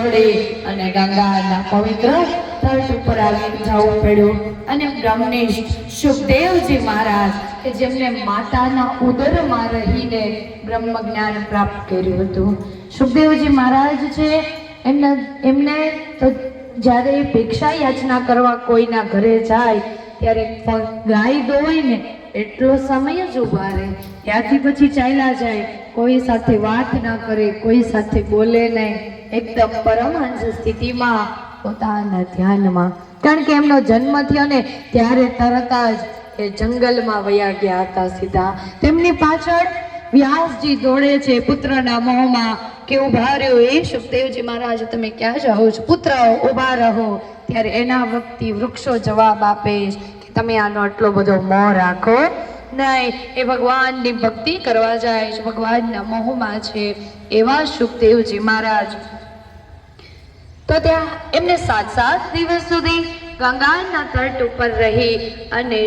દોડી અને ગંગાના પવિત્ર તટ ઉપર આવી જવું પડ્યું અને બ્રહ્મનિષ્ઠ સુખદેવજી મહારાજ કે જેમને માતાના ઉદરમાં રહીને બ્રહ્મ જ્ઞાન પ્રાપ્ત કર્યું હતું. સુખદેવજી મહારાજ છે એમને તો જ્યારે ભિક્ષા યાચના કરવા કોઈના ઘરે જાય ત્યારે ગાય દોવાય ને એટલો સમય જ ઊભા રહે, ત્યાંથી પછી ચાલ્યા જાય, કોઈ સાથે વાત ના કરે, કોઈ સાથે બોલે નહીં, એકદમ પરમહંસ સ્થિતિમાં પોતાના ધ્યાનમાં. કારણ કે એમનો જન્મ થયો ને ત્યારે તરત જ એ જંગલમાં વયા ગયા હતા સીધા. તેમની પાછળ વ્યાસજી દોડે છે પુત્રના મોહમાં કે ઉભા રહ્યો એ સુખદેવજી મહારાજ તમે ક્યાં જાઓ છો? પુત્ર ઉભા રહો. ત્યારે એના વખતે વૃક્ષો જવાબ આપે કે તમે આનો આટલો બધો મોહ રાખો નહીં, એ ભગવાનની ભક્તિ કરવા જાય છે, ભગવાનના મોહમાં છે એવા સુખદેવજી મહારાજ. તો ત્યાં એમને 7 દિવસ સુધી ગંગાના તટ ઉપર રહી અને